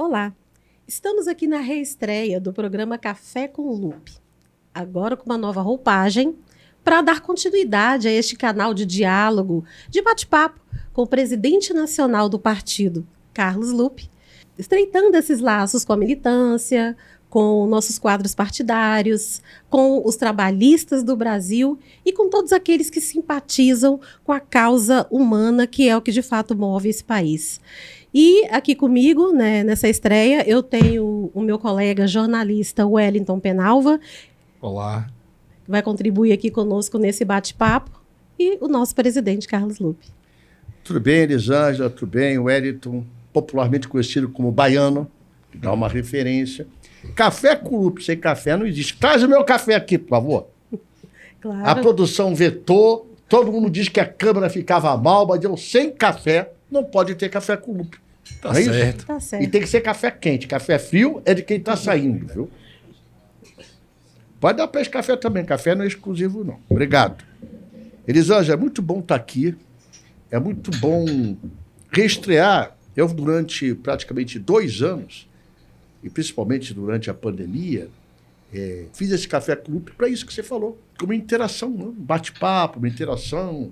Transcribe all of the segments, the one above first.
Olá, estamos aqui na reestreia do programa Café com Lupe, agora com uma nova roupagem, para dar continuidade a este canal de diálogo, de bate-papo com o presidente nacional do partido, Carlos Lupe, estreitando esses laços com a militância, com nossos quadros partidários, com os trabalhistas do Brasil e com todos aqueles que simpatizam com a causa humana, que é o que de fato move esse país. E aqui comigo, né, nessa estreia, eu tenho o meu colega jornalista Wellington Penalva. Olá. Que vai contribuir aqui conosco nesse bate-papo. E o nosso presidente, Carlos Lupe. Tudo bem, Elisângela? Tudo bem, Wellington, popularmente conhecido como Baiano, que dá uma referência. Café com Lupe, sem café não existe. Traz o meu café aqui, por favor. Claro. A produção vetou, todo mundo diz que a Câmara ficava mal, mas eu sem café não pode ter café com Lupe. Tá não é certo. isso? Tá certo. E tem que ser café quente. Café frio é de quem está saindo, viu? Pode dar para esse café também. Café não é exclusivo, não. Obrigado. Elisângela, é muito bom estar aqui. É muito bom reestrear. Eu, durante praticamente 2 anos, e principalmente durante a pandemia, fiz esse Café com Lupe para isso que você falou. Como interação, um bate-papo, uma interação,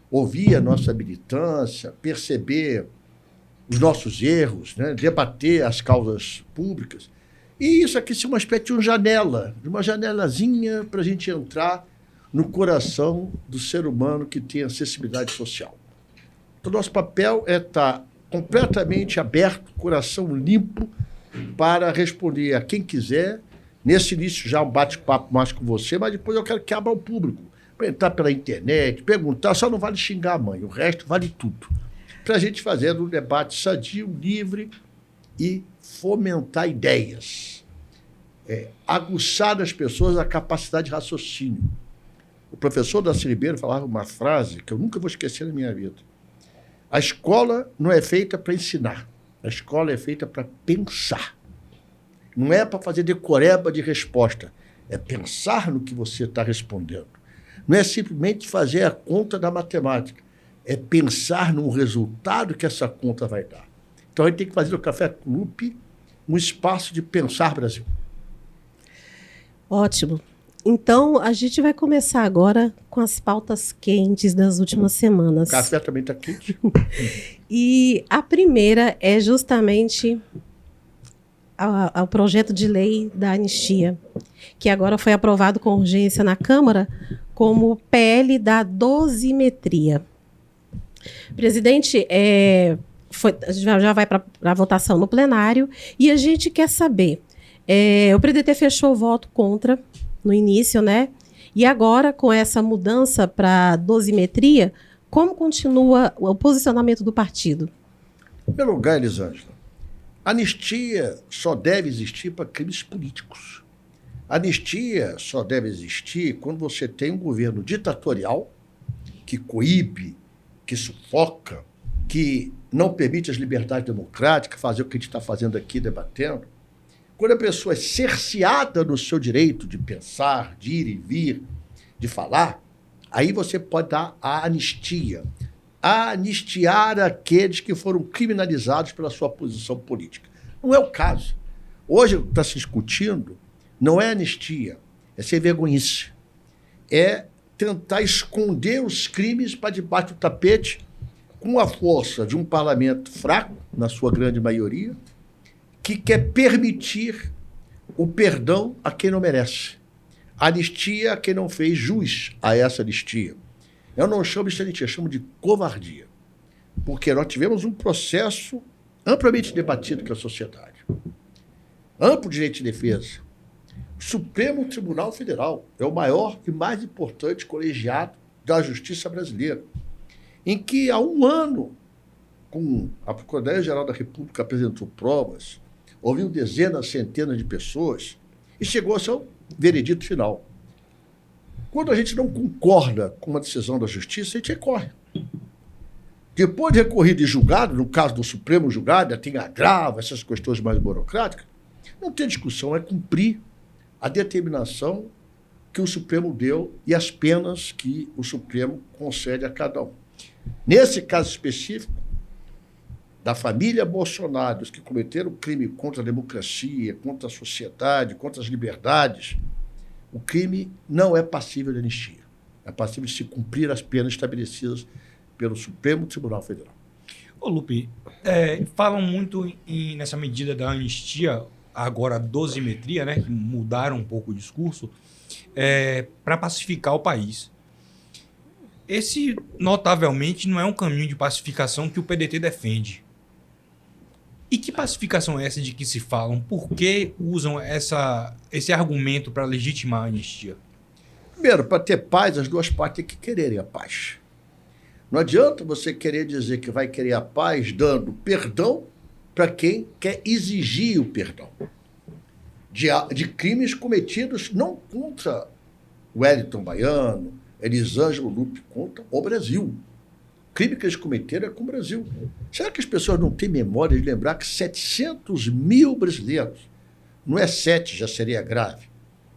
ouvir a nossa militância, perceber os nossos erros, né? Debater as causas públicas. E isso aqui é uma espécie de uma janelazinha para a gente entrar no coração do ser humano que tem acessibilidade social. Então, nosso papel é estar completamente aberto, coração limpo, para responder a quem quiser. Nesse início já um bate-papo mais com você, mas depois eu quero que abra ao público, para entrar pela internet, perguntar, só não vale xingar a mãe, o resto vale tudo. Para a gente fazer um debate sadio, livre e fomentar ideias. Aguçar nas pessoas a capacidade de raciocínio. O professor Darcy Ribeiro falava uma frase que eu nunca vou esquecer na minha vida. A escola não é feita para ensinar, a escola é feita para pensar. Não é para fazer decoreba de resposta, é pensar no que você está respondendo. Não é simplesmente fazer a conta da matemática, é pensar no resultado que essa conta vai dar. Então, a gente tem que fazer do Café com Lupe um espaço de pensar Brasil. Ótimo. Então, a gente vai começar agora com as pautas quentes das últimas semanas. O café também está quente. E a primeira é justamente o projeto de lei da anistia, que agora foi aprovado com urgência na Câmara como PL da dosimetria. Presidente, já vai para a votação no plenário e a gente quer saber, o PDT fechou o voto contra no início, né? E agora, com essa mudança para dosimetria, como continua o posicionamento do partido? Em primeiro lugar, Elisângela, anistia só deve existir para crimes políticos. Anistia só deve existir quando você tem um governo ditatorial que coíbe, que sufoca, que não permite as liberdades democráticas, fazer o que a gente está fazendo aqui, debatendo. Quando a pessoa é cerceada no seu direito de pensar, de ir e vir, de falar, aí você pode dar a anistia. Anistiar aqueles que foram criminalizados pela sua posição política. Não é o caso. Hoje o que está se discutindo não é anistia, é sem vergonhice. É tentar esconder os crimes para debaixo do tapete com a força de um parlamento fraco, na sua grande maioria, que quer permitir o perdão a quem não merece. Anistia a quem não fez jus a essa anistia. Eu não chamo de anistia, eu chamo de covardia. Porque nós tivemos um processo amplamente debatido com a sociedade. Amplo direito de defesa. O Supremo Tribunal Federal é o maior e mais importante colegiado da justiça brasileira, em que há 1 ano, com a Procuradoria-Geral da República apresentou provas, ouviu dezenas, centenas de pessoas e chegou ao seu veredito final. Quando a gente não concorda com uma decisão da justiça, a gente recorre. Depois de recorrido e julgado, no caso do Supremo julgado, tem agravo, essas questões mais burocráticas, não tem discussão, é cumprir a determinação que o Supremo deu e as penas que o Supremo concede a cada um. Nesse caso específico, da família Bolsonaro, os que cometeram crime contra a democracia, contra a sociedade, contra as liberdades, o crime não é passível de anistia. É passível de se cumprir as penas estabelecidas pelo Supremo Tribunal Federal. Ô, Lupe, falam muito nessa medida da anistia, agora a dosimetria, né, que mudaram um pouco o discurso, para pacificar o país. Esse, notavelmente, não é um caminho de pacificação que o PDT defende. E que pacificação é essa de que se falam? Por que usam esse argumento para legitimar a anistia? Primeiro, para ter paz, as duas partes têm que quererem a paz. Não adianta você querer dizer que vai querer a paz dando perdão para quem quer exigir o perdão de crimes cometidos não contra o Wellington Baiano, Elisângelo Lupe, contra o Brasil. O crime que eles cometeram é com o Brasil. Será que as pessoas não têm memória de lembrar que 700 mil brasileiros, não é 7, já seria grave,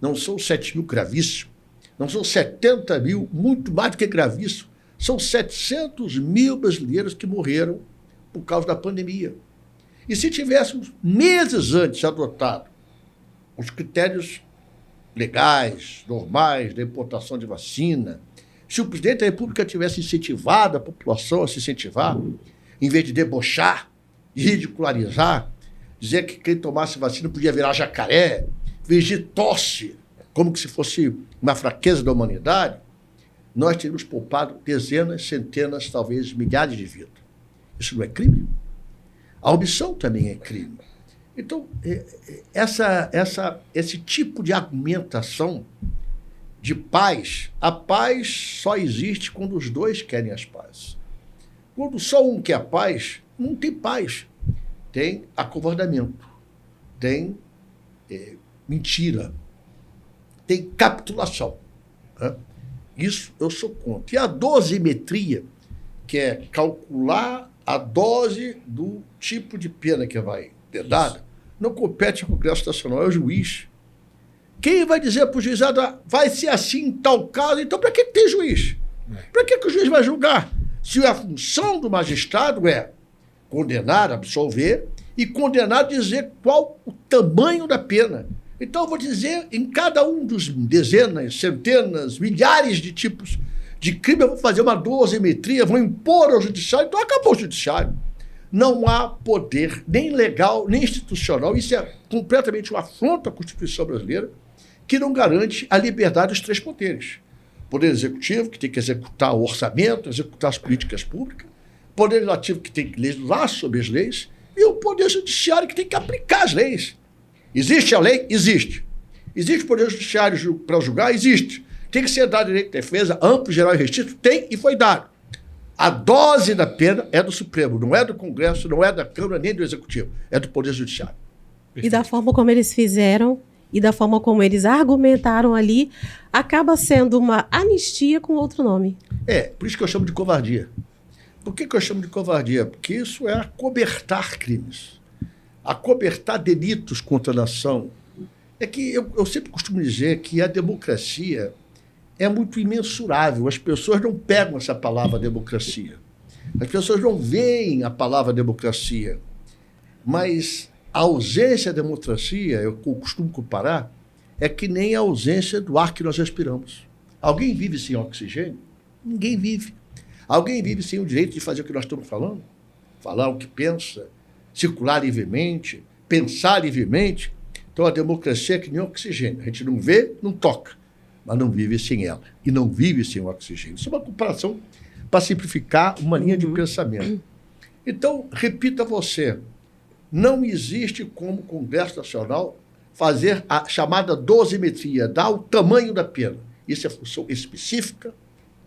não são 7 mil gravíssimos, não são 70 mil, muito mais do que gravíssimo, são 700 mil brasileiros que morreram por causa da pandemia. E se tivéssemos meses antes adotado os critérios legais, normais, da importação de vacina, se o presidente da República tivesse incentivado a população a se incentivar, em vez de debochar, de ridicularizar, dizer que quem tomasse vacina podia virar jacaré, fingir tosse, como se fosse uma fraqueza da humanidade, nós teríamos poupado dezenas, centenas, talvez milhares de vidas. Isso não é crime? A omissão também é crime. Então, esse tipo de argumentação de paz, a paz só existe quando os dois querem as pazes. Quando só um quer a paz, não tem paz. Tem acovardamento, tem mentira, tem capitulação. Né? Isso eu sou contra. E a dosimetria, que é calcular a dose do tipo de pena que vai ser dada, não compete ao Congresso Nacional, é o juiz. Quem vai dizer para o juizado, vai ser assim em tal caso? Então, para que tem juiz? Para que o juiz vai julgar? Se a função do magistrado é condenar, absolver, e condenar dizer qual o tamanho da pena. Então, eu vou dizer, em cada um dos dezenas, centenas, milhares de tipos de crime, eu vou fazer uma dosimetria, vou impor ao judiciário, então acabou o judiciário. Não há poder nem legal, nem institucional, isso é completamente uma afronta à Constituição brasileira, que não garante a liberdade dos três poderes. Poder executivo, que tem que executar o orçamento, executar as políticas públicas, poder legislativo, que tem que legislar sobre as leis, e o poder judiciário, que tem que aplicar as leis. Existe a lei? Existe. Existe o poder judiciário para julgar? Existe. Tem que ser dado direito de defesa amplo, geral e restrito? Tem e foi dado. A dose da pena é do Supremo, não é do Congresso, não é da Câmara, nem do Executivo, é do Poder Judiciário. Perfeito. E da forma como eles fizeram e da forma como eles argumentaram ali, acaba sendo uma anistia com outro nome. Por isso que eu chamo de covardia. Por que eu chamo de covardia? Porque isso é acobertar crimes, acobertar delitos contra a nação. É que eu sempre costumo dizer que a democracia é muito imensurável. As pessoas não pegam essa palavra democracia. As pessoas não veem a palavra democracia. Mas a ausência da democracia, eu costumo comparar, é que nem a ausência do ar que nós respiramos. Alguém vive sem oxigênio? Ninguém vive. Alguém vive sem o direito de fazer o que nós estamos falando? Falar o que pensa, circular livremente, pensar livremente. Então a democracia é que nem oxigênio. A gente não vê, não toca, mas não vive sem ela. E não vive sem o oxigênio. Isso é uma comparação para simplificar uma linha de pensamento. Então, repito a você, não existe como o Congresso Nacional fazer a chamada dosimetria, dar o tamanho da pena. Isso é função específica,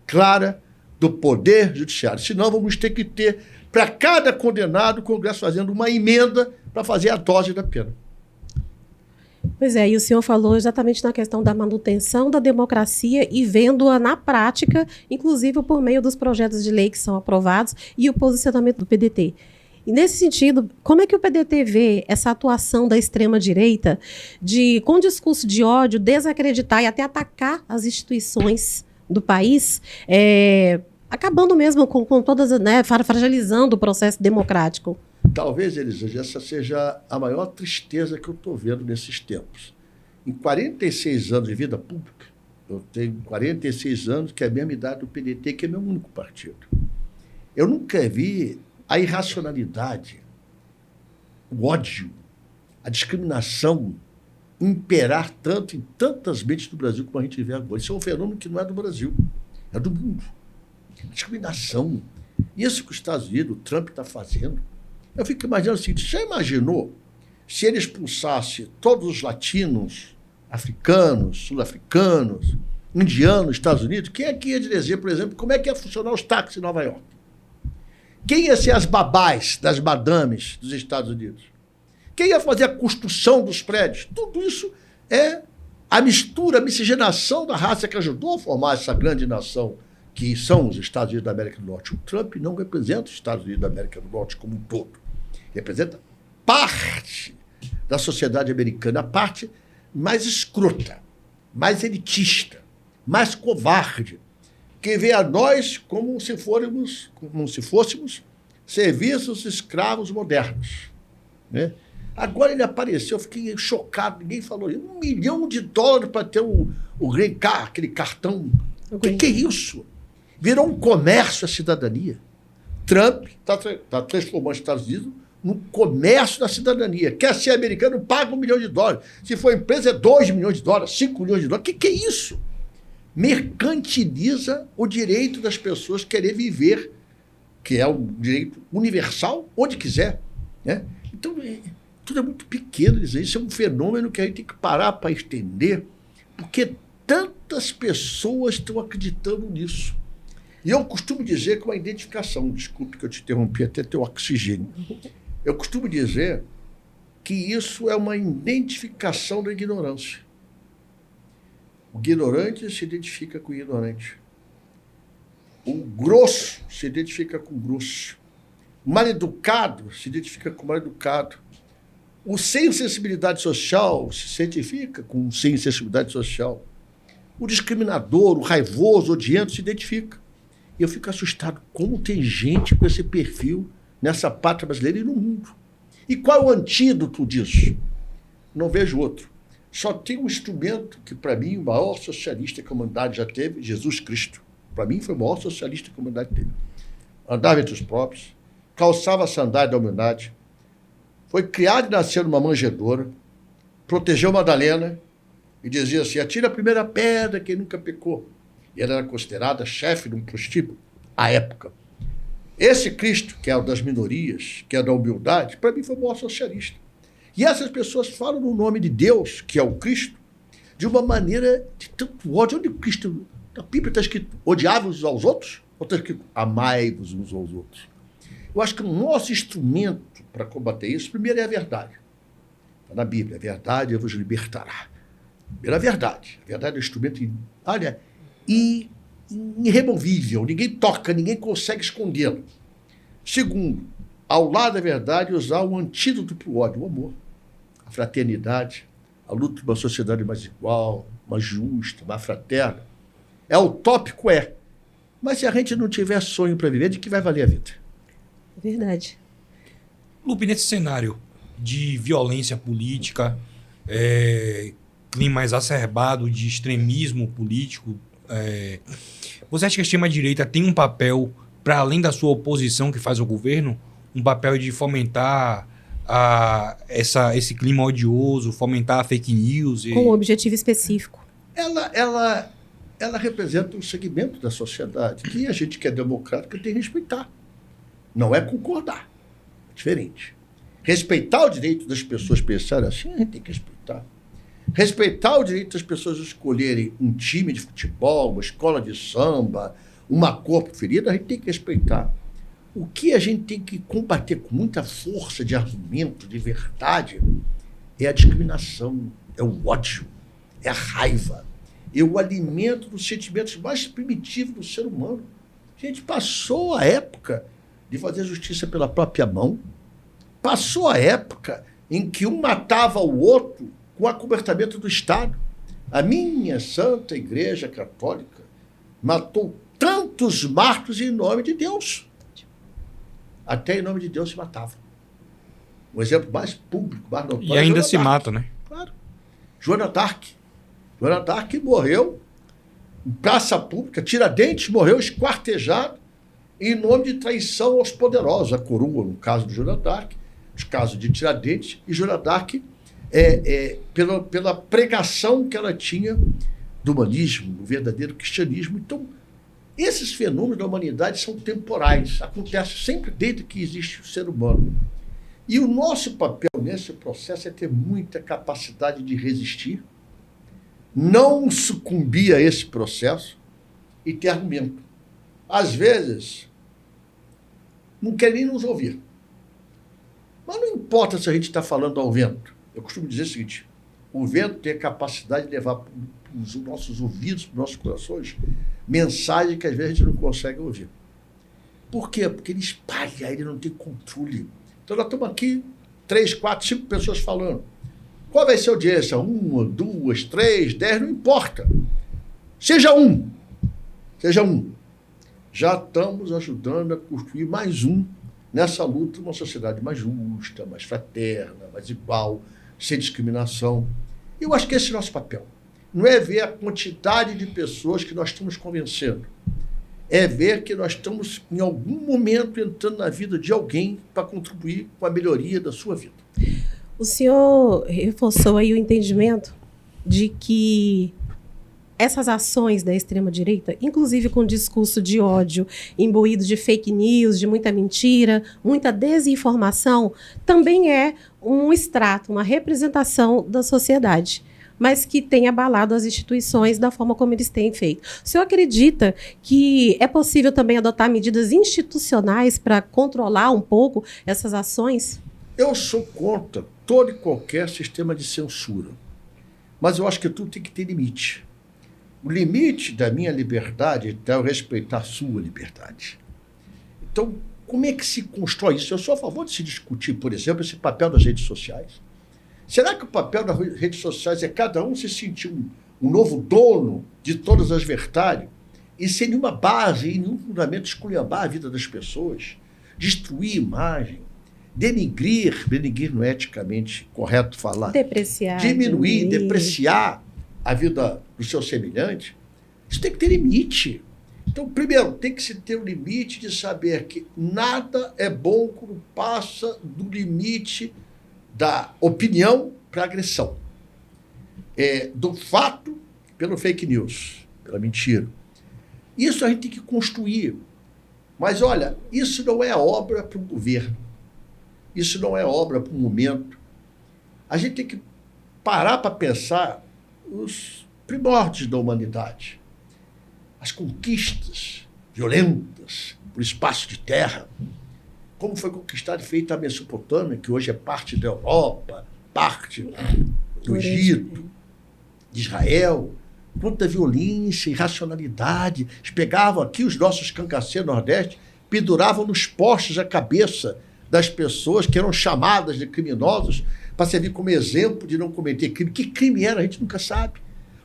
clara, do Poder Judiciário. Senão, vamos ter que ter, para cada condenado, o Congresso fazendo uma emenda para fazer a dose da pena. Pois é, e o senhor falou exatamente na questão da manutenção da democracia e vendo-a na prática, inclusive por meio dos projetos de lei que são aprovados e o posicionamento do PDT. E nesse sentido, como é que o PDT vê essa atuação da extrema-direita de, com discurso de ódio, desacreditar e até atacar as instituições do país, acabando mesmo com todas, né, fragilizando o processo democrático? Talvez, Elisângela, essa seja a maior tristeza que eu estou vendo nesses tempos. Em 46 anos de vida pública, eu tenho 46 anos, que é a mesma idade do PDT, que é meu único partido. Eu nunca vi a irracionalidade, o ódio, a discriminação imperar tanto em tantas mentes do Brasil como a gente vê agora. Isso é um fenômeno que não é do Brasil, é do mundo. A discriminação. Isso que os Estados Unidos, o Trump está fazendo. Eu fico imaginando o seguinte, já imaginou se ele expulsasse todos os latinos, africanos, sul-africanos, indianos, Estados Unidos? Quem é que ia dizer, por exemplo, como é que ia funcionar os táxis em Nova York? Quem ia ser as babás das madames dos Estados Unidos? Quem ia fazer a construção dos prédios? Tudo isso é a mistura, a miscigenação da raça que ajudou a formar essa grande nação que são os Estados Unidos da América do Norte. O Trump não representa os Estados Unidos da América do Norte como um todo. Representa parte da sociedade americana, a parte mais escrota, mais elitista, mais covarde, que vê a nós como se fôssemos serviços escravos modernos. Né? Agora ele apareceu, eu fiquei chocado, ninguém falou isso. $1 milhão para ter o Green Card, aquele cartão. O que é isso? Virou um comércio a cidadania. Trump está transformando os Estados Unidos no comércio da cidadania. Quer ser americano, paga $1 milhão. Se for empresa, é $2 milhões, $5 milhões. O que é isso? Mercantiliza o direito das pessoas querer viver, que é um direito universal, onde quiser. Né? Então, tudo é muito pequeno. Isso é um fenômeno que a gente tem que parar para entender, porque tantas pessoas estão acreditando nisso. E eu costumo dizer que uma identificação, desculpe que eu te interrompi, até teu oxigênio. Eu costumo dizer que isso é uma identificação da ignorância. O ignorante se identifica com o ignorante. O grosso se identifica com o grosso. O mal-educado se identifica com o mal-educado. O sem sensibilidade social se identifica com o sem sensibilidade social. O discriminador, o raivoso, o odiento se identifica. E eu fico assustado como tem gente com esse perfil nessa pátria brasileira e no mundo. E qual é o antídoto disso? Não vejo outro. Só tem um instrumento que, para mim, o maior socialista que a humanidade já teve, Jesus Cristo. Para mim, foi o maior socialista que a humanidade teve. Andava entre os próprios, calçava a sandália da humildade, foi criado e nasceu numa manjedoura, protegeu Madalena e dizia assim, atira a primeira pedra quem nunca pecou. E ela era considerada chefe de um prostíbulo à época. Esse Cristo, que é o das minorias, que é da humildade, para mim foi o maior socialista. E essas pessoas falam no nome de Deus, que é o Cristo, de uma maneira de tanto ódio. Onde Cristo, na Bíblia está escrito, odiai-vos uns aos outros? Ou está escrito, amai-vos uns aos outros? Eu acho que o nosso instrumento para combater isso, primeiro é a verdade. Está na Bíblia, a verdade vos libertará. Primeiro a verdade. A verdade é um instrumento, olha, irremovível, ninguém toca, ninguém consegue escondê-lo. Segundo, ao lado da verdade, usar um antídoto para o ódio, o amor, a fraternidade, a luta por uma sociedade mais igual, mais justa, mais fraterna. É utópico, é. Mas se a gente não tiver sonho para viver, de que vai valer a vida? Verdade. Lupe, nesse cenário de violência política, clima exacerbado de extremismo político, você acha que a extrema-direita tem um papel, para além da sua oposição que faz ao governo, um papel de fomentar esse clima odioso, fomentar a fake news? Com um objetivo específico. Ela representa um segmento da sociedade que a gente que é democrática tem que respeitar. Não é concordar. É diferente. Respeitar o direito das pessoas pensarem assim, a gente tem que respeitar. Respeitar o direito das pessoas escolherem um time de futebol, uma escola de samba, uma cor preferida, a gente tem que respeitar. O que a gente tem que combater com muita força de argumento, de verdade, é a discriminação, é o ódio, é a raiva, é o alimento dos sentimentos mais primitivos do ser humano. A gente passou a época de fazer justiça pela própria mão, passou a época em que um matava o outro com acobertamento do Estado. A minha Santa Igreja Católica matou tantos mártires em nome de Deus. Até em nome de Deus se matava. Um exemplo mais público, mais notório. E ainda se mata, né? Claro. Joana d'Arc. Joana d'Arc morreu em praça pública, Tiradentes morreu esquartejado em nome de traição aos poderosos. A coroa, no caso de Joana d'Arc, os casos de Tiradentes, e Joana d'Arc pela pregação que ela tinha do humanismo, do verdadeiro cristianismo. Então, esses fenômenos da humanidade são temporais, acontecem sempre desde que existe o ser humano. E o nosso papel nesse processo é ter muita capacidade de resistir, não sucumbir a esse processo e ter argumento. Às vezes, não quer nem nos ouvir. Mas não importa se a gente está falando ao vento. Eu costumo dizer o seguinte: o vento tem a capacidade de levar para os nossos ouvidos, para os nossos corações, mensagem que às vezes a gente não consegue ouvir. Por quê? Porque ele espalha, ele não tem controle. Então nós estamos aqui, 3, 4, 5 pessoas falando. Qual vai ser a audiência? 1, 2, 3, 10, não importa. Seja um. Já estamos ajudando a construir mais um nessa luta, uma sociedade mais justa, mais fraterna, mais igual, sem discriminação. Eu acho que esse é o nosso papel. Não é ver a quantidade de pessoas que nós estamos convencendo. É ver que nós estamos, em algum momento, entrando na vida de alguém para contribuir com a melhoria da sua vida. O senhor reforçou aí o entendimento de que essas ações da extrema-direita, inclusive com discurso de ódio, imbuído de fake news, de muita mentira, muita desinformação, também é um extrato, uma representação da sociedade, mas que tem abalado as instituições da forma como eles têm feito. O senhor acredita que é possível também adotar medidas institucionais para controlar um pouco essas ações? Eu sou contra todo e qualquer sistema de censura, mas eu acho que tudo tem que ter limite. O limite da minha liberdade é eu respeitar a sua liberdade. Então, como é que se constrói isso? Eu sou a favor de se discutir, por exemplo, esse papel das redes sociais. Será que o papel das redes sociais é cada um se sentir um novo dono de todas as verdades e sem nenhuma base e nenhum fundamento esculhambar a vida das pessoas, destruir imagem, denigrir não é eticamente correto falar, depreciar, diminuir, depreciar a vida do seu semelhante? Isso tem que ter limite. Então, primeiro, tem que se ter o limite de saber que nada é bom quando passa do limite da opinião para a agressão. Do fato pelo fake news, pela mentira. Isso a gente tem que construir. Mas, olha, isso não é obra para o governo. Isso não é obra para o momento. A gente tem que parar para pensar os primórdios da humanidade. As conquistas violentas por espaço de terra. Como foi conquistada e feita a Mesopotâmia, que hoje é parte da Europa, parte do Egito, de Israel. Quanta violência, irracionalidade. Eles pegavam aqui os nossos canganceiros nordeste, penduravam nos postes a cabeça das pessoas que eram chamadas de criminosos para servir como exemplo de não cometer crime. Que crime era? A gente nunca sabe.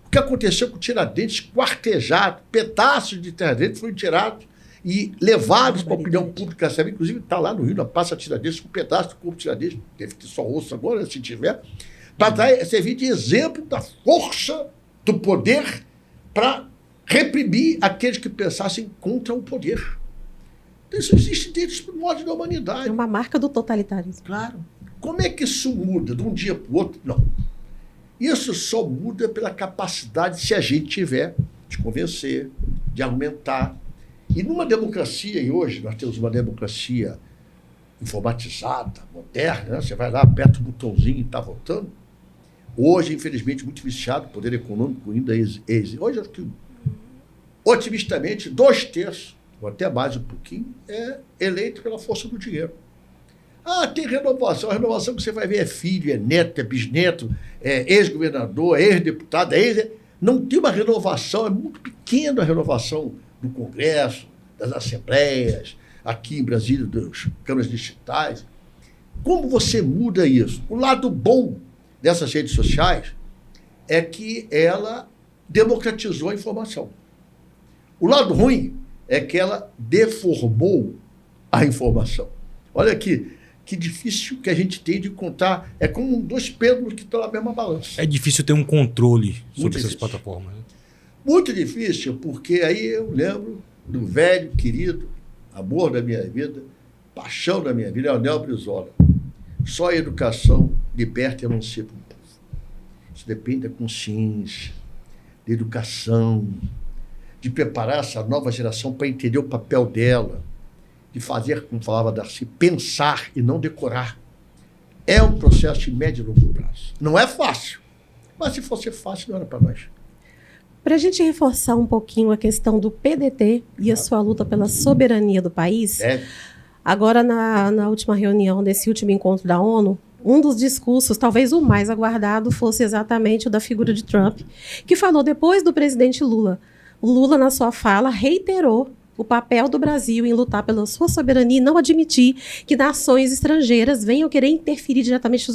O que aconteceu com Tiradentes, quartejado, pedaços de Tiradentes foram tirados e levados para a opinião pública. Sabe? Inclusive está lá no Rio, na Praça Tiradentes, com um pedaço do corpo de Tiradentes, deve ter só osso agora, se tiver, para servir de exemplo da força do poder para reprimir aqueles que pensassem contra o poder. Então, isso existe desde os primórdios da humanidade. É uma marca do totalitarismo. Claro. Como é que isso muda de um dia para o outro? Não. Isso só muda pela capacidade, se a gente tiver, de convencer, de argumentar. E numa democracia, e hoje nós temos uma democracia informatizada, moderna, né? Você vai lá, aperta o botãozinho e está votando. Hoje, infelizmente, muito viciado, o poder econômico ainda existe. Hoje, acho que, otimistamente, 2/3, ou até mais um pouquinho, é eleito pela força do dinheiro. Ah, tem renovação. A renovação que você vai ver é filho, é neto, é bisneto, é ex-governador, é ex-deputado, não tem uma renovação, é muito pequena a renovação do Congresso, das assembleias, aqui em Brasília, das câmaras distritais. Como você muda isso? O lado bom dessas redes sociais é que ela democratizou a informação. O lado ruim é que ela deformou a informação. Olha que Que difícil que a gente tem de contar. É como dois pêndulos que estão na mesma balança. É difícil ter um controle sobre essas difícil. plataformas. Né? Muito difícil, porque aí eu lembro do velho, querido, amor da minha vida, paixão da minha vida, é o Leonel Brizola. Só a educação liberta e emancipa o povo. Isso depende da consciência, da educação, de preparar essa nova geração para entender o papel dela, de fazer, como falava Darcy, pensar e não decorar. É um processo de médio e longo prazo. Não é fácil, mas se fosse fácil, não era para nós. Para a gente reforçar um pouquinho a questão do PDT e a sua luta pela soberania do país, agora na última reunião, nesse último encontro da ONU, um dos discursos, talvez o mais aguardado, fosse exatamente o da figura de Trump, que falou depois do presidente Lula. O Lula, na sua fala, reiterou o papel do Brasil em lutar pela sua soberania e não admitir que nações estrangeiras venham querer interferir diretamente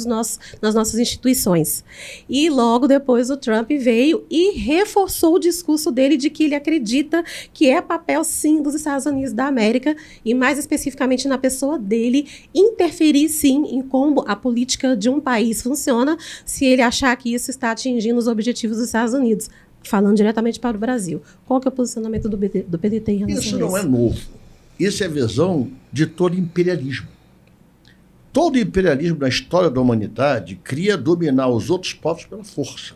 nas nossas instituições. E logo depois o Trump veio e reforçou o discurso dele de que ele acredita que é papel, sim, dos Estados Unidos da América e, mais especificamente na pessoa dele, interferir, sim, em como a política de um país funciona se ele achar que isso está atingindo os objetivos dos Estados Unidos. Falando diretamente para o Brasil. Qual que é o posicionamento do PDT em relação a isso? Isso não é novo. Isso é a visão de todo imperialismo. Todo imperialismo na história da humanidade queria dominar os outros povos pela força,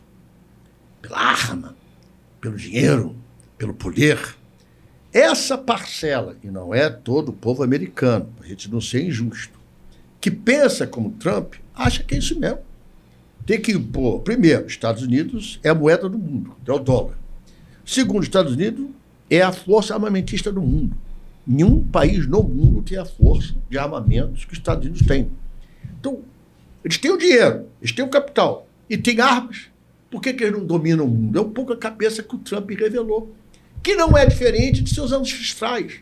pela arma, pelo dinheiro, pelo poder. Essa parcela, e não é todo o povo americano, para a gente não ser injusto, que pensa como Trump, acha que é isso mesmo. Tem que impor, primeiro, Estados Unidos é a moeda do mundo, é o dólar. Segundo, Estados Unidos é a força armamentista do mundo. Nenhum país no mundo tem a força de armamentos que os Estados Unidos têm. Então, eles têm o dinheiro, eles têm o capital e têm armas. Por que eles não dominam o mundo? É um pouco a cabeça que o Trump revelou. Que não é diferente de seus ancestrais,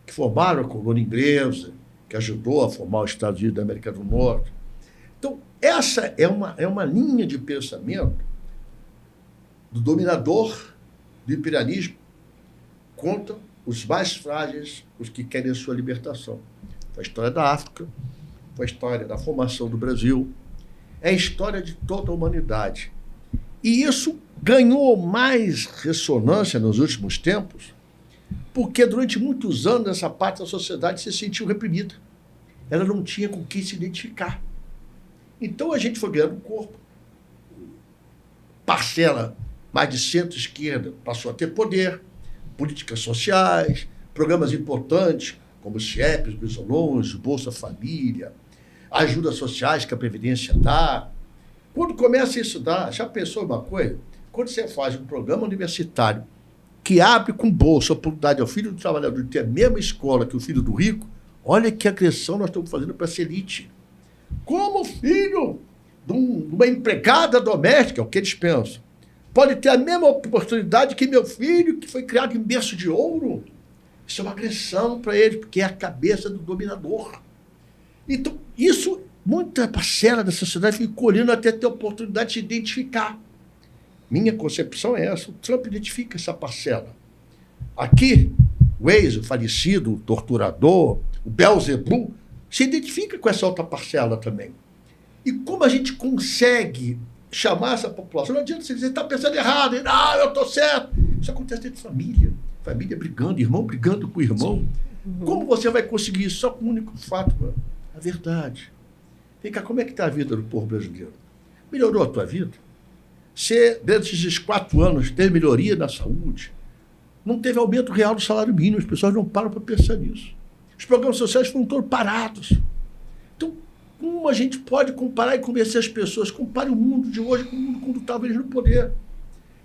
que formaram a colônia inglesa, que ajudou a formar os Estados Unidos da América do Norte. Então, essa é uma linha de pensamento do dominador do imperialismo contra os mais frágeis, os que querem a sua libertação. Foi a história da África, foi a história da formação do Brasil, é a história de toda a humanidade. E isso ganhou mais ressonância nos últimos tempos, porque durante muitos anos essa parte da sociedade se sentiu reprimida. Ela não tinha com quem se identificar. Então a gente foi ganhando corpo. Parcela mais de centro-esquerda passou a ter poder, políticas sociais, programas importantes, como os CIEPs, os Brisolões, o Bolsa Família, ajudas sociais que a Previdência dá. Quando começa a estudar, já pensou uma coisa? Quando você faz um programa universitário que abre com bolsa a oportunidade ao filho do trabalhador de ter a mesma escola que o filho do rico, olha que agressão nós estamos fazendo para essa elite. Como filho de uma empregada doméstica, o que eles pensam, pode ter a mesma oportunidade que meu filho, que foi criado em berço de ouro? Isso é uma agressão para eles, porque é a cabeça do dominador. Então, isso, muita parcela da sociedade fica colhendo até ter a oportunidade de se identificar. Minha concepção é essa, o Trump identifica essa parcela. Aqui, o ex, o falecido, o torturador, o Beelzebub, se identifica com essa outra parcela também. E como a gente consegue chamar essa população? Não adianta você dizer, está pensando errado, eu estou certo. Isso acontece dentro de família. Família brigando, irmão brigando com o irmão. Uhum. Como você vai conseguir isso? Só com um único fato, mano. A verdade. Vem cá, como é que está a vida do povo brasileiro? Melhorou a tua vida? Você, dentro desses 4 anos, teve melhoria na saúde? Não teve aumento real do salário mínimo, as pessoas não param para pensar nisso. Os programas sociais foram todos parados. Então, como a gente pode comparar e convencer as pessoas? Compare o mundo de hoje com o mundo quando estavam eles no poder.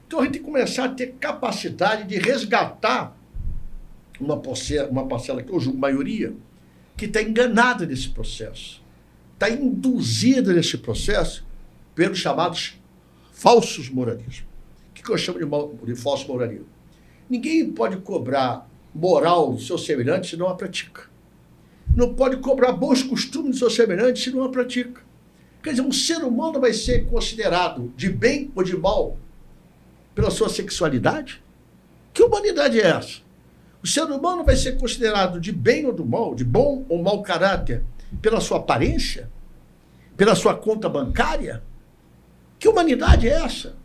Então, a gente tem que começar a ter capacidade de resgatar uma parcela que eu julgo maioria, que está enganada nesse processo. Está induzida nesse processo pelos chamados falsos moralismos. O que eu chamo de falso moralismo? Ninguém pode cobrar moral do seu semelhante se não a pratica. Não pode cobrar bons costumes do seu semelhante se não a pratica. Quer dizer, um ser humano vai ser considerado de bem ou de mal pela sua sexualidade? Que humanidade é essa? O ser humano vai ser considerado de bem ou do mal, de bom ou mau caráter, pela sua aparência? Pela sua conta bancária? Que humanidade é essa?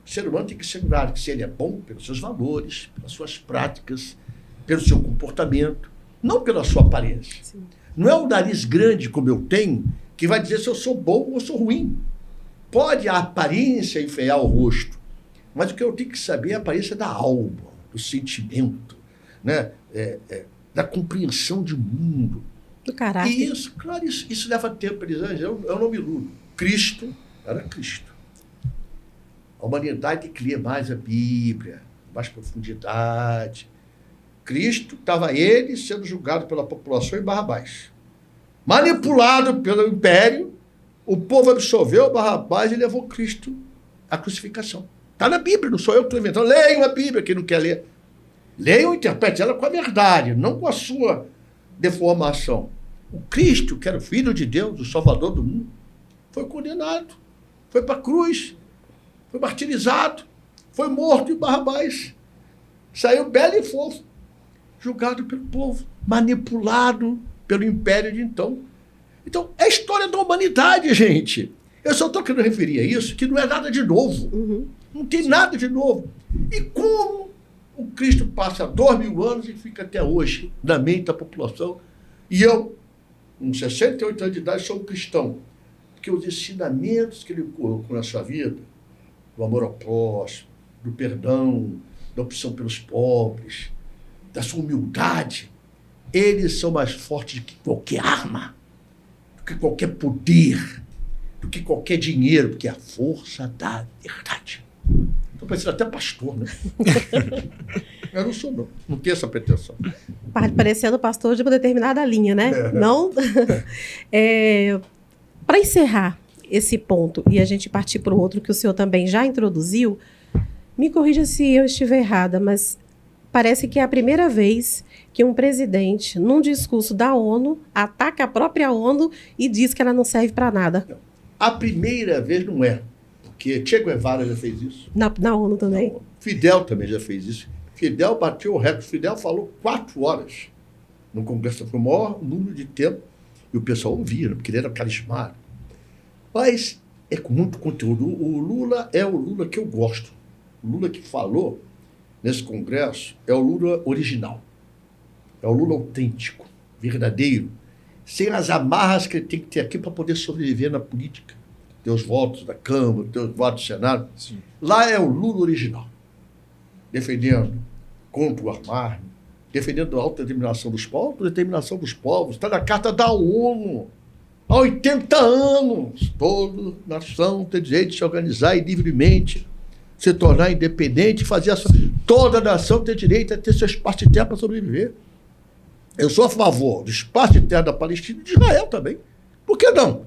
O ser humano tem que ser claro que se ele é bom pelos seus valores, pelas suas práticas, pelo seu comportamento, não pela sua aparência. Sim. Não é o nariz grande como eu tenho que vai dizer se eu sou bom ou sou ruim. Pode a aparência enfeiar o rosto, mas o que eu tenho que saber é a aparência da alma, do sentimento, né? Da compreensão de mundo. Do caráter. E isso, claro, isso leva tempo, Elisângela. Eu não me iludo. Cristo era Cristo. A humanidade tem que ler mais a Bíblia, mais profundidade. Cristo, estava ele sendo julgado pela população em Barrabás. Manipulado pelo império, o povo absolveu Barrabás e levou Cristo à crucificação. Está na Bíblia, não sou eu que estou inventando. Leiam a Bíblia, quem não quer ler. Leiam e interpretem ela com a verdade, não com a sua deformação. O Cristo, que era o Filho de Deus, o Salvador do mundo, foi condenado, foi para a cruz, foi martirizado, foi morto em Barrabás. Saiu belo e fofo, julgado pelo povo, manipulado pelo império de então. Então, é a história da humanidade, gente. Eu só estou querendo referir a isso, que não é nada de novo. Uhum. Não tem nada de novo. E como o Cristo passa 2000 anos e fica até hoje na mente da população. E eu, com 68 anos de idade, sou um cristão. Porque os ensinamentos que ele colocou na sua vida, do amor ao próximo, do perdão, da opção pelos pobres, da sua humildade, eles são mais fortes do que qualquer arma, do que qualquer poder, do que qualquer dinheiro, porque é a força da verdade. Estou parecendo até pastor, né? Eu não sou, não. Não tenho essa pretensão. Parecendo pastor de uma determinada linha, né? Não. Para encerrar esse ponto e a gente partir para o outro que o senhor também já introduziu, me corrija se eu estiver errada, mas parece que é a primeira vez que um presidente, num discurso da ONU, ataca a própria ONU e diz que ela não serve para nada. A primeira vez não é, porque Che Guevara já fez isso. Na ONU também? Não, Fidel também já fez isso. Fidel bateu o recorde. Fidel falou 4 horas no Congresso. Foi o maior número de tempo. E o pessoal ouvia, porque ele era carismático. Mas é com muito conteúdo. O Lula é o Lula que eu gosto. O Lula que falou nesse Congresso é o Lula original. É o Lula autêntico, verdadeiro, sem as amarras que ele tem que ter aqui para poder sobreviver na política. Ter os votos da Câmara, ter os votos do Senado. Sim. Lá é o Lula original. Defendendo contra o armar, defendendo a autodeterminação dos povos, a determinação dos povos. Está na Carta da ONU. Há 80 anos. Toda nação tem direito de se organizar livremente, se tornar independente, fazer a sua... Toda nação tem direito a ter seu espaço de terra para sobreviver. Eu sou a favor do espaço de terra da Palestina e de Israel também. Por que não?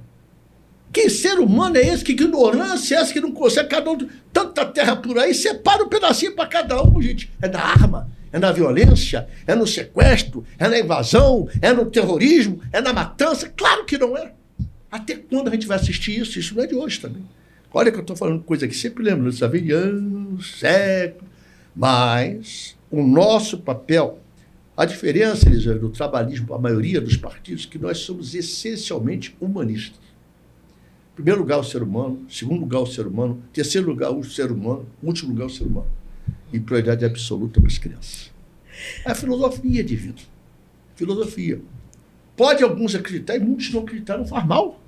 Que ser humano é esse? Que ignorância é essa que não consegue? Cada um, tanta terra por aí, separa um pedacinho para cada um, gente. É na arma, é na violência, é no sequestro, é na invasão, é no terrorismo, é na matança. Claro que não é. Até quando a gente vai assistir isso? Isso não é de hoje também. Olha que eu estou falando coisa que sempre lembro, isso vem anos, séculos. Mas o nosso papel, a diferença, Elisângela, do trabalhismo, a maioria dos partidos, é que nós somos essencialmente humanistas. Em primeiro lugar, o ser humano. Segundo lugar, o ser humano. Terceiro lugar, o ser humano. Último lugar, o ser humano. E prioridade absoluta para as crianças. É a filosofia de vida. Filosofia. Pode alguns acreditar e muitos não acreditar, não faz mal.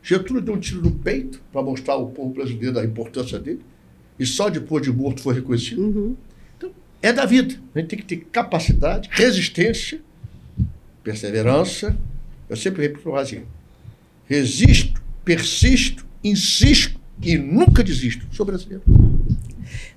Getúlio deu um tiro no peito para mostrar ao povo brasileiro a importância dele. E só depois de morto foi reconhecido. Uhum. Então, é da vida. A gente tem que ter capacidade, resistência, perseverança. Eu sempre repito assim: resisto, persisto, insisto e nunca desisto. Sou brasileiro.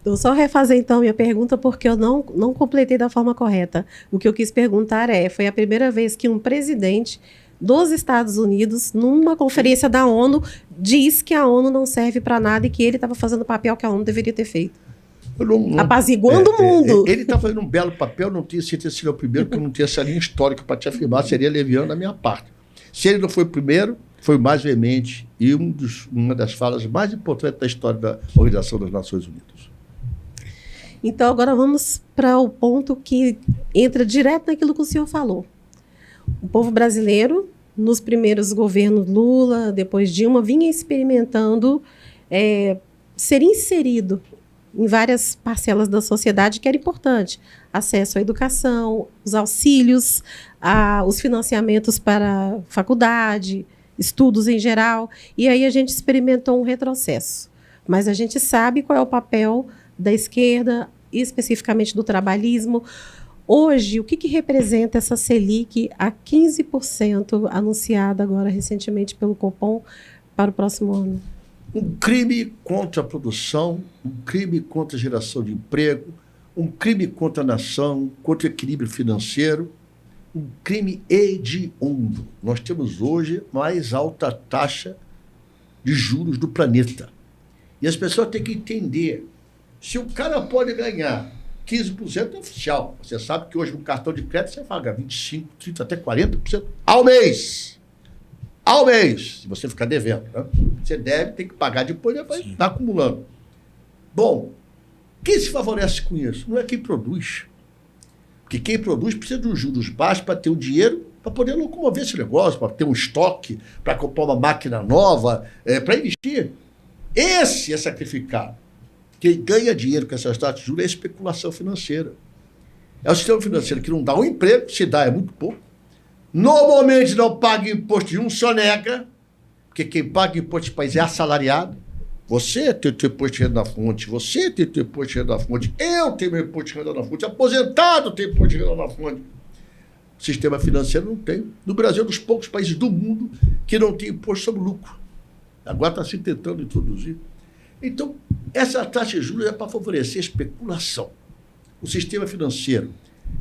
Vou só refazer então minha pergunta porque eu não completei da forma correta. O que eu quis perguntar foi a primeira vez que um presidente dos Estados Unidos, numa conferência da ONU, diz que a ONU não serve para nada e que ele estava fazendo o papel que a ONU deveria ter feito. Apaziguando o mundo. Ele está fazendo um belo papel, não tinha certeza se ele é o primeiro, porque eu não tenho essa linha histórica para te afirmar, seria leviano da minha parte. Se ele não foi o primeiro, foi o mais veemente e uma das falas mais importantes da história da Organização das Nações Unidas. Então, agora vamos para o ponto que entra direto naquilo que o senhor falou. O povo brasileiro nos primeiros governos Lula, depois Dilma, vinha experimentando ser inserido em várias parcelas da sociedade que era importante. Acesso à educação, os auxílios, os financiamentos para faculdade, estudos em geral. E aí a gente experimentou um retrocesso. Mas a gente sabe qual é o papel da esquerda, especificamente do trabalhismo. Hoje, o que representa essa Selic a 15%, anunciada agora recentemente pelo Copom, para o próximo ano? Um crime contra a produção, um crime contra a geração de emprego, um crime contra a nação, contra o equilíbrio financeiro, um crime hediondo. Nós temos hoje a mais alta taxa de juros do planeta. E as pessoas têm que entender, se o cara pode ganhar 15% é oficial. Você sabe que hoje no cartão de crédito você paga 25%, 30%, até 40% ao mês. Ao mês, se você ficar devendo. Né? Você deve, tem que pagar depois, vai estar acumulando. Bom, quem se favorece com isso? Não é quem produz. Porque quem produz precisa de juros baixos para ter o dinheiro, para poder locomover esse negócio, para ter um estoque, para comprar uma máquina nova, para investir. Esse é sacrificado. Quem ganha dinheiro com essas taxas de juros é a especulação financeira. É o sistema financeiro que não dá um emprego, se dá é muito pouco. Normalmente não paga imposto nenhum, soneca, porque quem paga imposto de país é assalariado. Você tem o teu imposto de renda na fonte, você tem o teu imposto de renda na fonte, eu tenho meu imposto de renda na fonte, aposentado tem imposto de renda na fonte. O sistema financeiro não tem. No Brasil é um dos poucos países do mundo que não tem imposto sobre lucro. Agora está se tentando introduzir. Então, essa taxa de juros é para favorecer a especulação. O sistema financeiro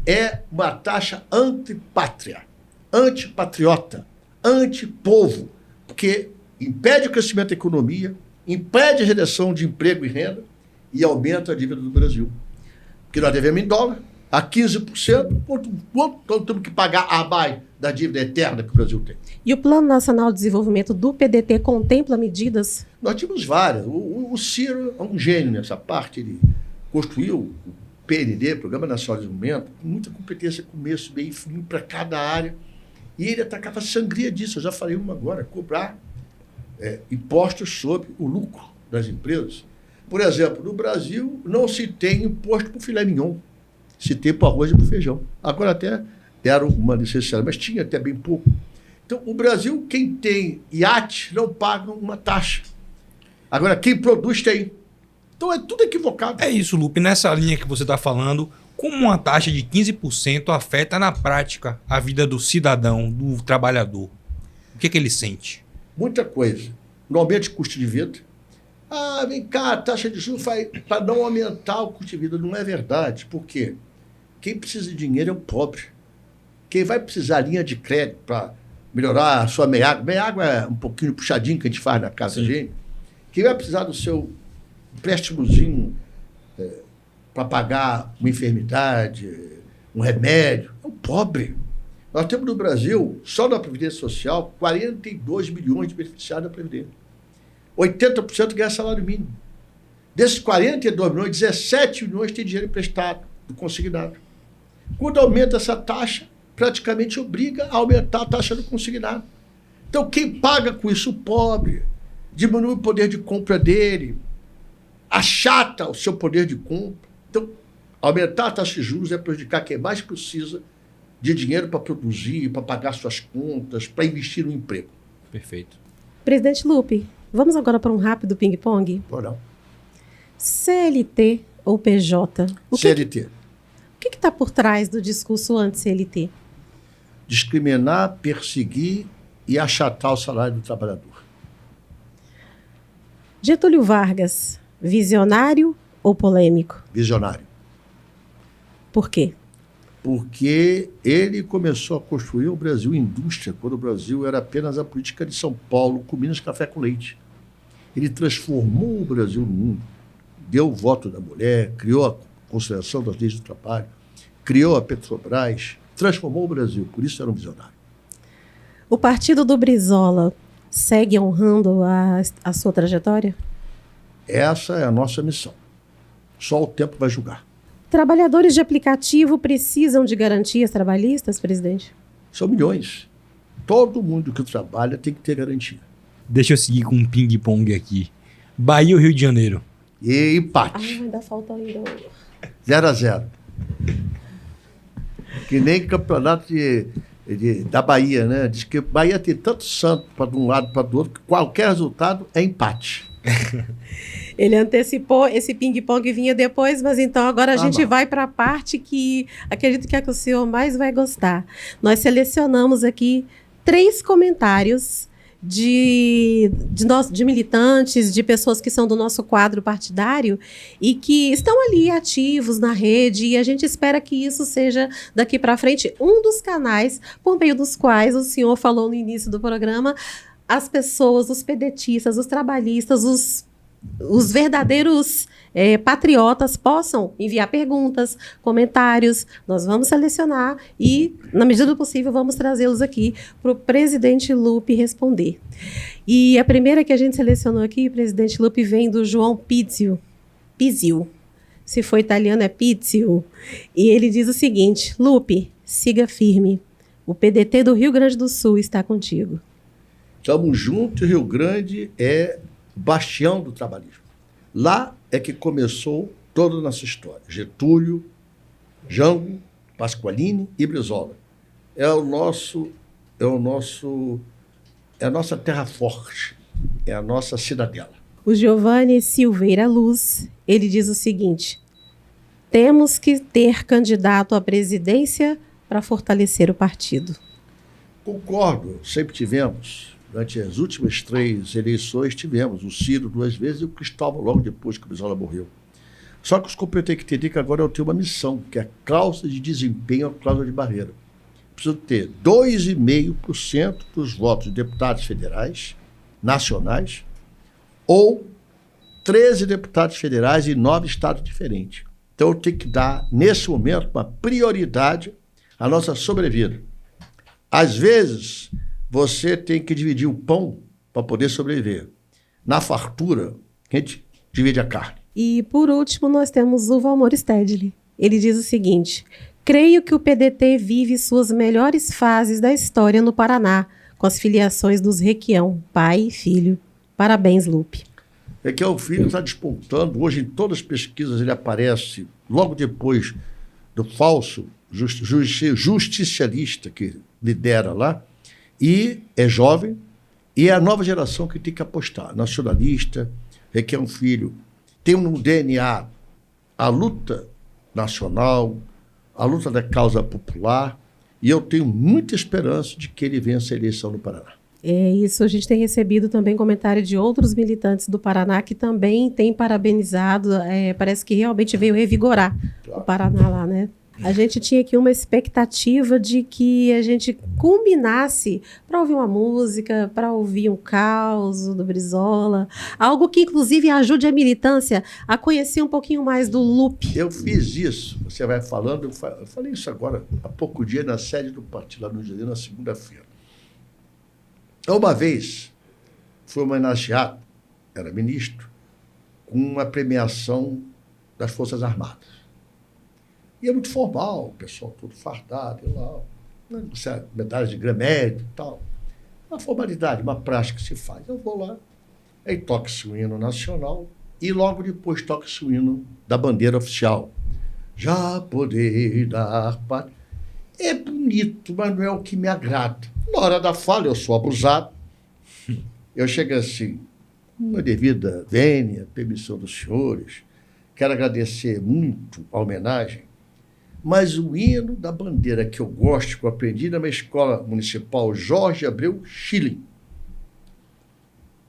é uma taxa antipátria, antipatriota, antipovo, porque impede o crescimento da economia, impede a geração de emprego e renda e aumenta a dívida do Brasil. Porque nós devemos em dólar a 15%, quanto nós temos que pagar a mais da dívida eterna que o Brasil tem. E o Plano Nacional de Desenvolvimento do PDT contempla medidas? Nós tínhamos várias. O Ciro é um gênio nessa parte. Ele construiu o PND, Programa Nacional de Desenvolvimento, com muita competência, começo, meio e fim, para cada área. E ele atacava a sangria disso. Eu já falei uma agora, cobrar impostos sobre o lucro das empresas. Por exemplo, no Brasil não se tem imposto para o filé mignon, se tem para o arroz e para o feijão. Agora até deram uma necessidade, mas tinha até bem pouco. Então, o Brasil, quem tem iate, não paga uma taxa. Agora, quem produz tem. Então, é tudo equivocado. É isso, Lupe. Nessa linha que você está falando, como uma taxa de 15% afeta na prática a vida do cidadão, do trabalhador? O que ele sente? Muita coisa. No aumento de custo de vida. Ah, vem cá, a taxa de juros faz para não aumentar o custo de vida. Não é verdade. Por quê? Quem precisa de dinheiro é o pobre. Quem vai precisar de linha de crédito para melhorar a sua meia-água. Meia-água é um pouquinho puxadinho que a gente faz na casa da gente. Quem vai precisar do seu empréstimozinho para pagar uma enfermidade, um remédio, é o pobre. Nós temos no Brasil, só na Previdência Social, 42 milhões de beneficiários da Previdência. 80% ganha salário mínimo. Desses 42 milhões, 17 milhões têm dinheiro emprestado, do consignado. Quando aumenta essa taxa, praticamente obriga a aumentar a taxa do consignado. Então, quem paga com isso? O pobre. Diminui o poder de compra dele, achata o seu poder de compra. Então, aumentar a taxa de juros é prejudicar quem mais precisa de dinheiro para produzir, para pagar suas contas, para investir no emprego. Perfeito. Presidente Lupe, vamos agora para um rápido ping-pong? Ou não? CLT ou PJ? CLT. O que está por trás do discurso anti-CLT? Discriminar, perseguir e achatar o salário do trabalhador. Getúlio Vargas, visionário ou polêmico? Visionário. Por quê? Porque ele começou a construir o Brasil indústria, quando o Brasil era apenas a política de São Paulo, com Minas Café com Leite. Ele transformou o Brasil no mundo, deu o voto da mulher, criou a consideração das leis do trabalho, criou a Petrobras, transformou o Brasil, por isso era um visionário. O partido do Brizola segue honrando a sua trajetória? Essa é a nossa missão. Só o tempo vai julgar. Trabalhadores de aplicativo precisam de garantias trabalhistas, presidente? São milhões. todo mundo que trabalha tem que ter garantia. Deixa eu seguir com um ping-pong aqui. Bahia ou Rio de Janeiro? E empate. Ainda falta ainda. 0-0. Que nem campeonato da Bahia, né? Diz que Bahia tem tanto santo para de um lado para do outro que qualquer resultado é empate. Ele antecipou, esse ping-pong vinha depois, mas então agora a gente vai para a parte que acredito que é que o senhor mais vai gostar. Nós selecionamos aqui 3 comentários de militantes, de pessoas que são do nosso quadro partidário e que estão ali ativos na rede, e a gente espera que isso seja daqui para frente um dos canais por meio dos quais o senhor falou no início do programa, as pessoas, os pedetistas, os trabalhistas, os verdadeiros patriotas possam enviar perguntas, comentários. Nós vamos selecionar e, na medida do possível, vamos trazê-los aqui para o presidente Lupe responder. E a primeira que a gente selecionou aqui, presidente Lupe, vem do João Pizio. Se for italiano, é Pizio. E ele diz o seguinte: Lupe, siga firme. O PDT do Rio Grande do Sul está contigo. Estamos juntos, Rio Grande é bastião do trabalhismo. Lá é que começou toda a nossa história. Getúlio, Jango, Pasqualini e Brizola. É a nossa terra forte, é a nossa cidadela. O Giovanni Silveira Luz, ele diz o seguinte: temos que ter candidato à presidência para fortalecer o partido. Concordo, sempre tivemos. Durante as últimas 3 eleições tivemos o Ciro 2 vezes e o Cristóvão logo depois que o Brizola morreu. Só que os companheiros têm que entender que agora eu tenho uma missão, que é a cláusula de desempenho, a cláusula de barreira. Preciso ter 2,5% dos votos de deputados federais, nacionais, ou 13 deputados federais em 9 estados diferentes. Então eu tenho que dar, nesse momento, uma prioridade à nossa sobrevida. Às vezes, você tem que dividir o pão para poder sobreviver. Na fartura, a gente divide a carne. E, por último, nós temos o Valmor Stedley. Ele diz o seguinte: creio que o PDT vive suas melhores fases da história no Paraná, com as filiações dos Requião, pai e filho. Parabéns, Lupe. Requião Filho está despontando. Hoje, em todas as pesquisas, ele aparece logo depois do falso justicialista que lidera lá. E é jovem, e é a nova geração que tem que apostar. Nacionalista, Requião Filho, tem no DNA a luta nacional, a luta da causa popular, e eu tenho muita esperança de que ele vença a eleição no Paraná. É isso, a gente tem recebido também comentário de outros militantes do Paraná que também têm parabenizado, parece que realmente veio revigorar o Paraná lá, né? A gente tinha aqui uma expectativa de que a gente combinasse para ouvir uma música, para ouvir um caos do Brizola, algo que inclusive ajude a militância a conhecer um pouquinho mais do Lupe. Eu fiz isso, você vai falando, eu falei isso agora, há pouco dia, na sede do partido, lá no Rio de Janeiro, na segunda-feira. Uma vez, fui homenageado, era ministro, com uma premiação das Forças Armadas. E é muito formal, o pessoal todo fardado, medalha de grã-médio e tal. Uma formalidade, uma prática que se faz. Eu vou lá, aí toca-se o hino nacional e logo depois toca-se o hino da bandeira oficial. Já poder dar pátria. É bonito, mas não é o que me agrada. Na hora da fala, eu sou abusado. Eu chego assim, uma devida vênia, permissão dos senhores, quero agradecer muito a homenagem, mas o hino da bandeira que eu gosto, que eu aprendi na minha escola municipal Jorge Abreu Schilling,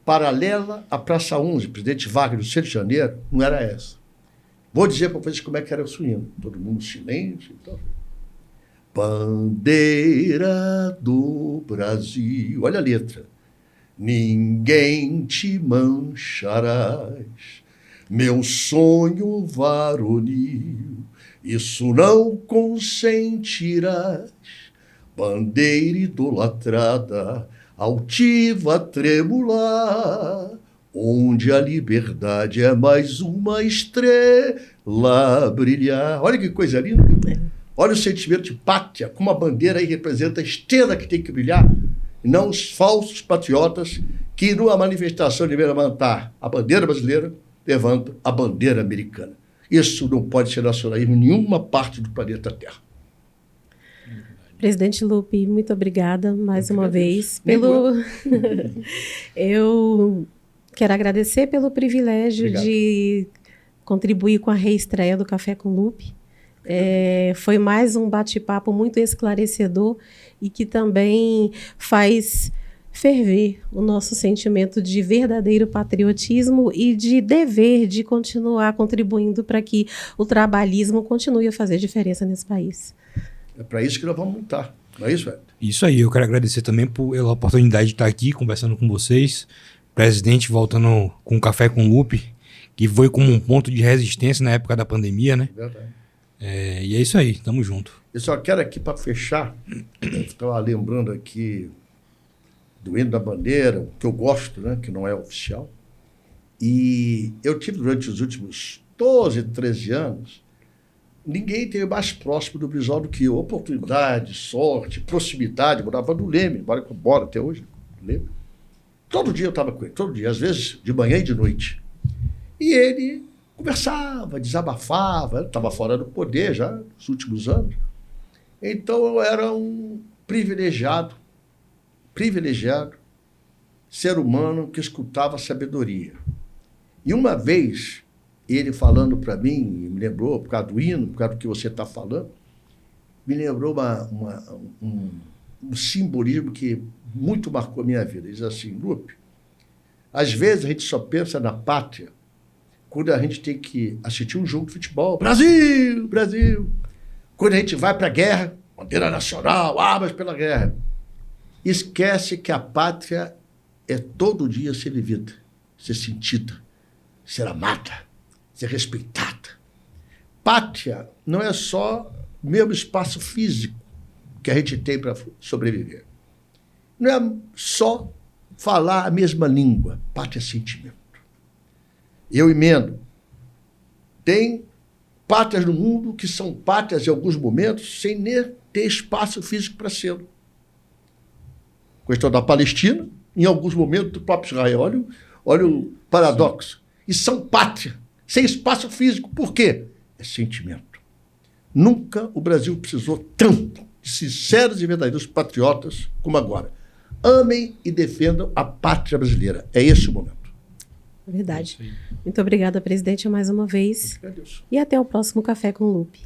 paralela à Praça 11, Presidente Vargas, do Rio de Janeiro, não era essa. Vou dizer para vocês como é que era o hino. Todo mundo silêncio e tal. Bandeira do Brasil. Olha a letra. Ninguém te mancharás, meu sonho varonil, isso não consentirás. Bandeira idolatrada, altiva tremular, onde a liberdade é mais uma estrela brilhar. Olha que coisa linda. Olha o sentimento de pátria, como a bandeira aí representa a estrela que tem que brilhar. e não os falsos patriotas que, numa manifestação de levantar a bandeira brasileira, levantam a bandeira americana. Isso não pode ser nacionalismo em nenhuma parte do planeta Terra. Presidente Lupe, muito obrigada mais uma vez pelo... Eu quero agradecer pelo privilégio de contribuir com a reestreia do Café com Lupe. Foi mais um bate-papo muito esclarecedor e que também faz ferver o nosso sentimento de verdadeiro patriotismo e de dever de continuar contribuindo para que o trabalhismo continue a fazer diferença nesse país. É para isso que nós vamos lutar, não é isso, Hélio? Isso aí, eu quero agradecer também pela oportunidade de estar aqui conversando com vocês. Presidente voltando com o Café com Lupe, que foi como um ponto de resistência na época da pandemia, né? Verdade. E é isso aí, tamo junto. Eu só quero aqui, para fechar, eu estava lembrando aqui do hino da bandeira, que eu gosto, né, que não é oficial. E eu tive, durante os últimos 12, 13 anos, ninguém teve mais próximo do Brizola do que eu. Oportunidade, sorte, proximidade. Morava no Leme, embora que eu moro até hoje, no Leme. Todo dia eu estava com ele, todo dia, às vezes de manhã e de noite. E ele conversava, desabafava, estava fora do poder já nos últimos anos. Então eu era um privilegiado ser humano que escutava sabedoria. E uma vez, ele falando para mim, me lembrou, por causa do hino, por causa do que você está falando, me lembrou um simbolismo que muito marcou a minha vida. Ele diz assim: Lupe, às vezes a gente só pensa na pátria quando a gente tem que assistir um jogo de futebol. Brasil, Brasil! Quando a gente vai para a guerra, bandeira nacional, armas pela guerra. Esquece que a pátria é todo dia ser vivida, ser sentida, ser amada, ser respeitada. Pátria não é só o mesmo espaço físico que a gente tem para sobreviver. Não é só falar a mesma língua. Pátria é sentimento. Eu emendo. Tem pátrias no mundo que são pátrias em alguns momentos sem nem ter espaço físico para ser. Questão da Palestina, em alguns momentos do próprio Israel. Olha o paradoxo. E são pátria, sem espaço físico. Por quê? É sentimento. Nunca o Brasil precisou tanto de sinceros e verdadeiros patriotas como agora. Amem e defendam a pátria brasileira. É esse o momento. Verdade. Muito obrigada, presidente, mais uma vez. Eu agradeço. E até o próximo Café com Lupe.